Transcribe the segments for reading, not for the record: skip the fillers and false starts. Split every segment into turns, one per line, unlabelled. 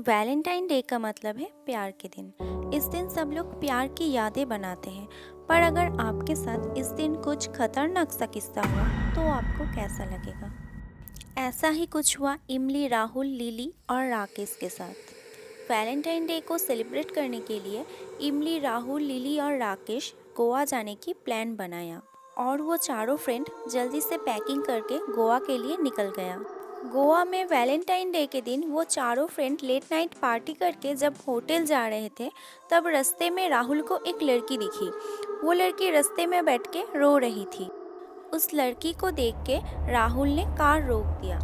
Valentine day का मतलब है प्यार के दिन। इस दिन सब लोग प्यार की यादें बनाते हैं। पर अगर आपके साथ इस दिन कुछ खतरनाक सा किस्सा हो तो आपको कैसा लगेगा? ऐसा ही कुछ हुआ इमली, राहुल, लिली और राकेश के साथ। वैलेंटाइन डे को सेलिब्रेट करने के लिए इमली, राहुल, लिली और राकेश गोवा जाने की प्लान बनाया और वो चारों फ्रेंड जल्दी से पैकिंग करके गोवा के लिए निकल गया। गोवा में वैलेंटाइन डे के दिन वो चारों फ्रेंड लेट नाइट पार्टी करके जब होटल जा रहे थे तब रास्ते में राहुल को एक लड़की दिखी। वो लड़की रास्ते में बैठ के रो रही थी। उस लड़की को देख के राहुल ने कार रोक दिया।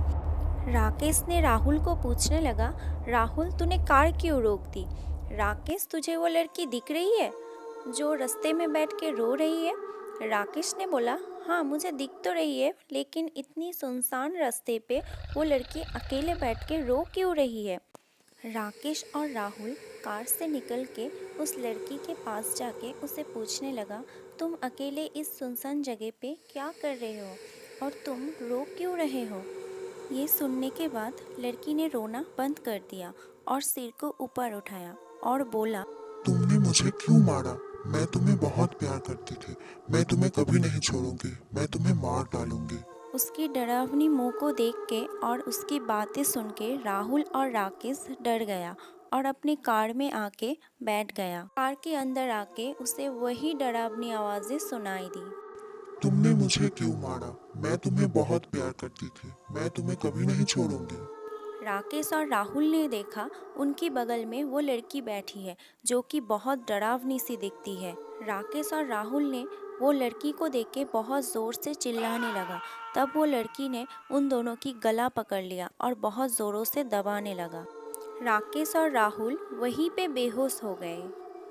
राकेश ने राहुल को पूछने लगा, राहुल तूने कार क्यों रोक दी? राकेश, तुझे वो लड़की दिख रही है जो रास्ते में बैठ के रो रही है? राकेश ने बोला, हाँ मुझे दिख तो रही है, लेकिन इतनी सुनसान रास्ते पे वो लड़की अकेले बैठ के रो क्यों रही है? राकेश और राहुल कार से निकल के उस लड़की के पास जाके उसे पूछने लगा, तुम अकेले इस सुनसान जगह पे क्या कर रहे हो और तुम रो क्यों रहे हो? ये सुनने के बाद लड़की ने रोना बंद कर दिया और सिर को ऊपर उठाया और बोला,
तुमने मुझे क्यों मारा? मैं तुम्हें बहुत प्यार करती थी। मैं तुम्हें कभी नहीं छोड़ूंगी। मैं तुम्हें मार डालूंगी।
उसकी डरावनी मुंह को देख के और उसकी बातें सुन के राहुल और राकेश डर गया और अपनी कार में आके बैठ गया। कार के अंदर आके उसे वही डरावनी आवाजें सुनाई दी।
तुमने मुझे क्यों मारा? मैं तुम्हें बहुत प्यार करती थी। मैं तुम्हें कभी नहीं छोड़ूंगी।
राकेश और राहुल ने देखा उनकी बगल में वो लड़की बैठी है जो कि बहुत डरावनी सी दिखती है। राकेश और राहुल ने वो लड़की को देख के बहुत ज़ोर से चिल्लाने लगा। तब वो लड़की ने उन दोनों की गला पकड़ लिया और बहुत ज़ोरों से दबाने लगा। राकेश और राहुल वहीं पे बेहोश हो गए।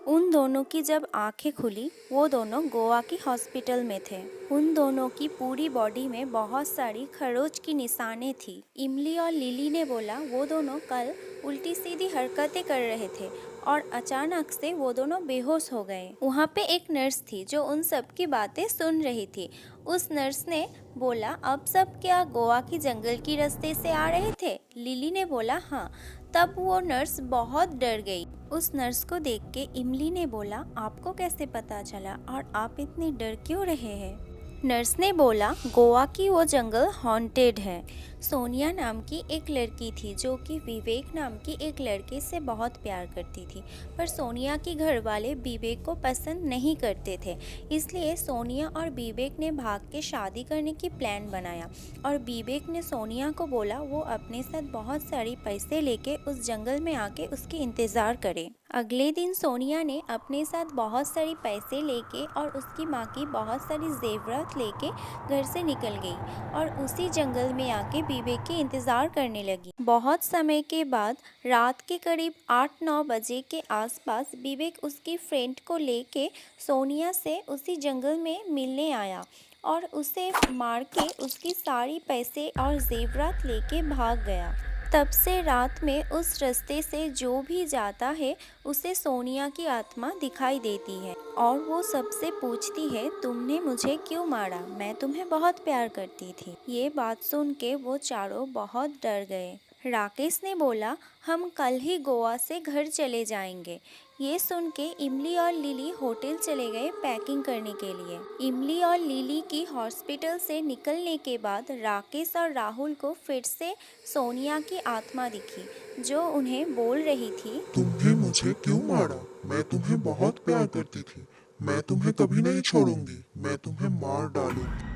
उन दोनों की जब आंखें खुली वो दोनों गोवा की हॉस्पिटल में थे। उन दोनों की पूरी बॉडी में बहुत सारी खरोच की निशानें थी। इमली और लिली ने बोला वो दोनों कल उल्टी सीधी हरकतें कर रहे थे और अचानक से वो दोनों बेहोश हो गए। वहाँ पे एक नर्स थी जो उन सब की बातें सुन रही थी। उस नर्स ने बोला, अब सब क्या गोवा की जंगल की रास्ते से आ रहे थे? लिली ने बोला, हाँ। तब वो नर्स बहुत डर गई। उस नर्स को देख के इमली ने बोला, आपको कैसे पता चला और आप इतनी डर क्यों रहे हैं? नर्स ने बोला, गोवा की वो जंगल हॉन्टेड है। सोनिया नाम की एक लड़की थी जो कि विवेक नाम की एक लड़के से बहुत प्यार करती थी, पर सोनिया के घर वाले विवेक को पसंद नहीं करते थे। इसलिए सोनिया और विवेक ने भाग के शादी करने की प्लान बनाया और विवेक ने सोनिया को बोला वो अपने साथ बहुत सारी पैसे लेके उस जंगल में आके उसकी इंतज़ार करे। अगले दिन सोनिया ने अपने साथ बहुत सारी पैसे लेके और उसकी माँ की बहुत सारी जेवरात लेके घर से निकल गई और उसी जंगल में आके विवेक के इंतज़ार करने लगी। बहुत समय के बाद रात के करीब 8-9 बजे के आसपास विवेक उसकी फ्रेंड को लेके सोनिया से उसी जंगल में मिलने आया और उसे मार के उसकी सारी पैसे और जेवरात लेके भाग गया। तब से रात में उस रास्ते से जो भी जाता है उसे सोनिया की आत्मा दिखाई देती है और वो सबसे पूछती है, तुमने मुझे क्यों मारा? मैं तुम्हें बहुत प्यार करती थी। ये बात सुन के वो चारों बहुत डर गए। राकेश ने बोला, हम कल ही गोवा से घर चले जाएंगे। ये सुन के इमली और लिली होटल चले गए पैकिंग करने के लिए। इमली और लिली की हॉस्पिटल से निकलने के बाद राकेश और राहुल को फिर से सोनिया की आत्मा दिखी जो उन्हें बोल रही थी,
तुमने मुझे क्यों मारा? मैं तुम्हें बहुत प्यार करती थी। मैं तुम्हें कभी नहीं छोड़ूंगी। मैं तुम्हें मार डालूंगी।